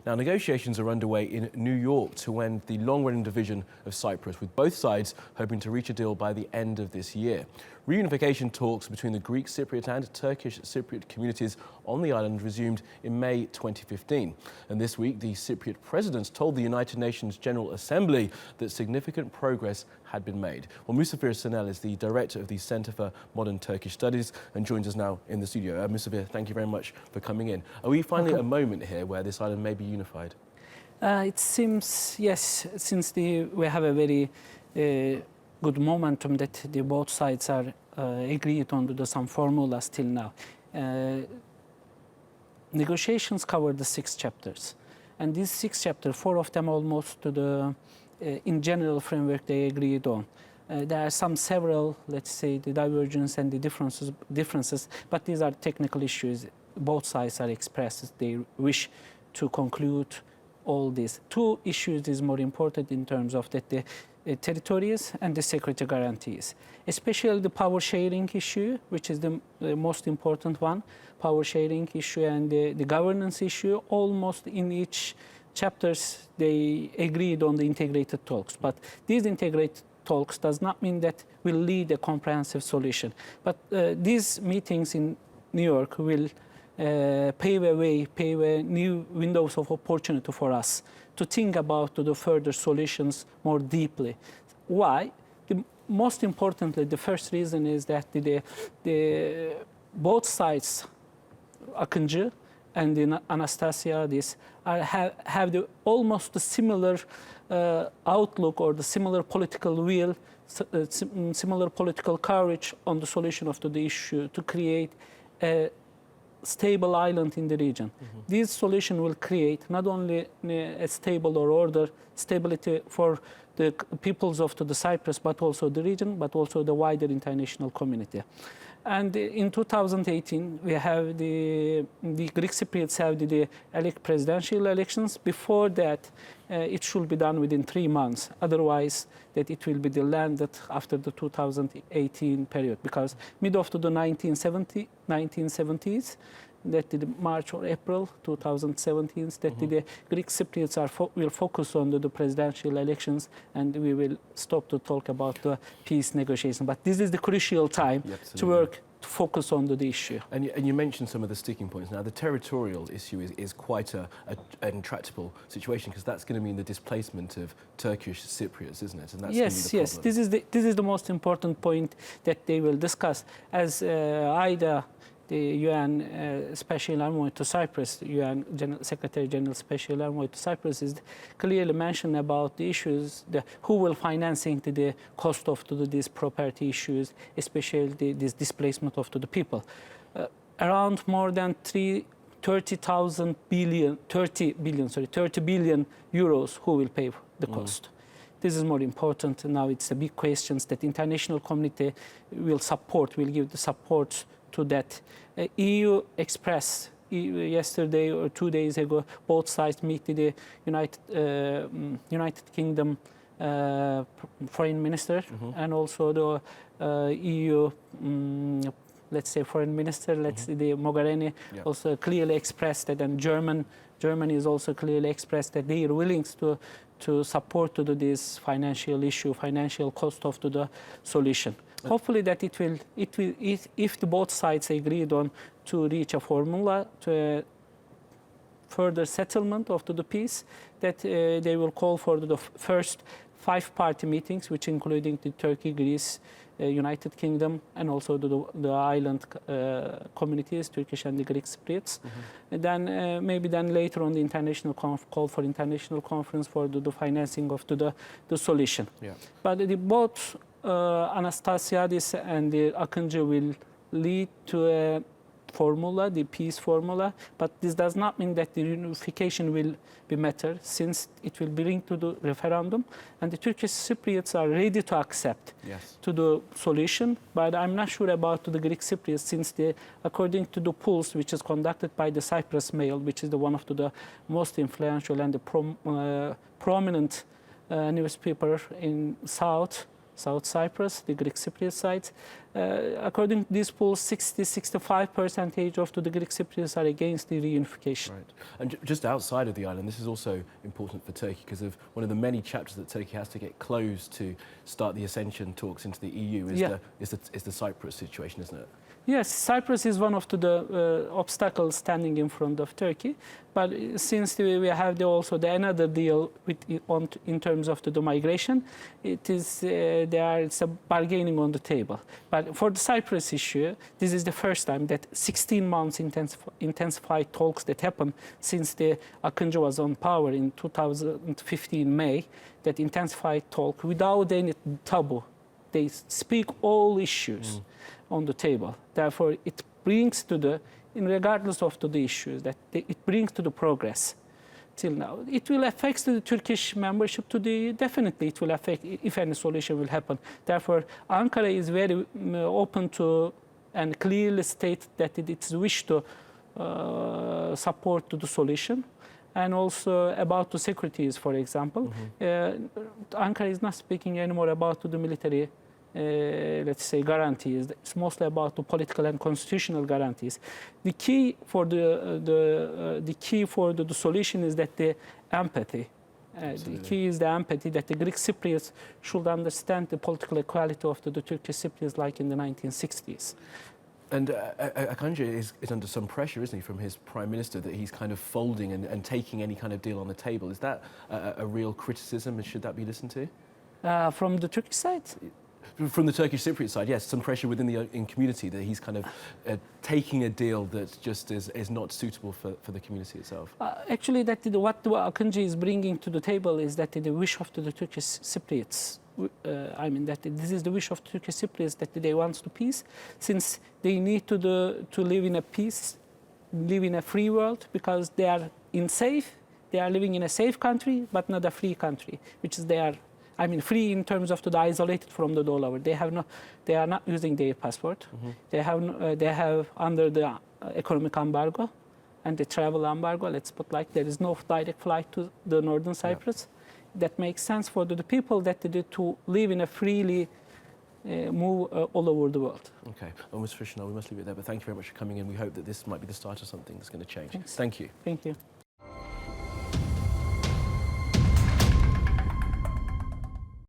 Now, negotiations are underway in New York to end the long-running division of Cyprus, with both sides hoping to reach a deal by the end of this year. Reunification talks between the Greek Cypriot and Turkish Cypriot communities on the island resumed in May 2015. And this week, the Cypriot president told the United Nations General Assembly that significant progress had been made. Well, Muzaffer Senel is the director of the Centre for Modern Turkish Studies and joins us now in the studio. Muzaffer, thank you very much for coming in. Are we finally at a moment here where this island may be unified? It seems, yes, since we have a very good momentum that both sides are agreed on some formulas till now. Negotiations cover the 6 chapters, and these 6 chapters, 4 of them almost to the in general framework they agreed on. There are several, let's say, the divergence and the differences, but these are technical issues. Both sides are expressed they wish to conclude all these. 2 issues is more important in terms of that the territories and the security guarantees, especially the power sharing issue, which is the most important one, power sharing issue and the governance issue. Almost in each chapters they agreed on the integrated talks, but these integrated talks does not mean that will lead a comprehensive solution. But these meetings in New York will pave a new windows of opportunity for us to think about the further solutions more deeply. Why? Most importantly, the first reason is that the both sides, Akıncı and Anastasia, have almost the similar outlook or the similar political will, similar political courage on the solution of the issue to create a stable island in the region. This solution will create not only a stable or order, stability for the peoples of the Cyprus, but also the region, but also the wider international community. And in 2018, we have the Greek Cypriots have the presidential elections. Before that, it should be done within 3 months. Otherwise, that it will be delayed after the 2018 period, because mid of the 1970s, that the March or April 2017, that the Greek Cypriots will focus on the presidential elections, and we will stop to talk about the peace negotiation. But this is the crucial time to work, to focus on the issue. And you mentioned some of the sticking points. Now, the territorial issue is quite an intractable situation, because that's going to mean the displacement of Turkish Cypriots, isn't it? And that's yes, going to be the problem. This is the most important point that they will discuss. As Ida, the UN Special Envoy to Cyprus, UN Secretary General Special Envoy to Cyprus, is clearly mentioned about the issues, who will financing the cost of these property issues, especially this displacement of the people. Around more than 30 billion euros, who will pay the cost. This is more important. Now it's a big question that the international community will give the support to that. EU expressed yesterday or 2 days ago, both sides meet the United Kingdom foreign minister and also the EU, let's say, foreign minister, the Mogherini, also clearly expressed that, and Germany is also clearly expressed that they are willing to support this financial issue, financial cost of the solution. Hopefully that it will, if both sides agreed on to reach a formula to a further settlement of the peace, that they will call for the first 5-party meetings, which including the Turkey, Greece, United Kingdom, and also the island communities, Turkish and the Greek Cypriots. And then maybe later on the international call for international conference for the financing of the solution. But both Anastasiadis and the Akıncı will lead to a formula, the peace formula, but this does not mean that the reunification will be matter, since it will bring to the referendum, and the Turkish Cypriots are ready to accept to the solution. But I'm not sure about the Greek Cypriots, since according to the polls which is conducted by the Cyprus Mail, which is one of the most influential and the prominent newspaper in South South Cyprus, the Greek Cypriot side. According to these polls, 60-65% of the Greek Cypriots are against the reunification. Right. And just outside of the island, this is also important for Turkey because of one of the many chapters that Turkey has to get closed to start the accession talks into the EU is the Cyprus situation, isn't it? Yes, Cyprus is one of the obstacles standing in front of Turkey. But since we have also another deal in terms of the migration, it's a bargaining on the table. But for the Cyprus issue, this is the first time that 16 months intensified talks that happened since the Akıncı was on power in 2015 May, that intensified talk without any taboo. They speak all issues on the table. Therefore, it brings to regardless of the issues, that it brings to the progress till now. It will affect the Turkish membership definitely it will affect if any solution will happen. Therefore, Ankara is very open to and clearly state that it wish to support the solution. And also about the securities, for example. Ankara is not speaking anymore about the military, let's say, guarantees. It's mostly about the political and constitutional guarantees. The key for the solution is that the empathy. The key is the empathy that the Greek Cypriots should understand the political equality of the Turkish Cypriots like in the 1960s. And Akıncı is under some pressure, isn't he, from his prime minister that he's kind of folding and taking any kind of deal on the table. Is that a real criticism, and should that be listened to? From the Turkish side? From the Turkish Cypriot side, yes, some pressure within the community that he's kind of taking a deal that just is not suitable for the community itself. Actually, what Akıncı is bringing to the table is that the wish of the Turkish Cypriots. I mean that this is the wish of Turkish Cypriots, that they want to peace, since they need to live in a peace, live in a free world, because they are living in a safe country, but not a free country, which is free in terms of the isolated from the all over. They are not using their passport. They have under the economic embargo and the travel embargo. Let's put there is no direct flight to the northern Cyprus. Yeah. That makes sense for the people to live in a freely move all over the world. Okay. Well, Muzaffer Senel, we must leave it there, but thank you very much for coming in. We hope that this might be the start of something that's going to change. Thanks. Thank you. Thank you.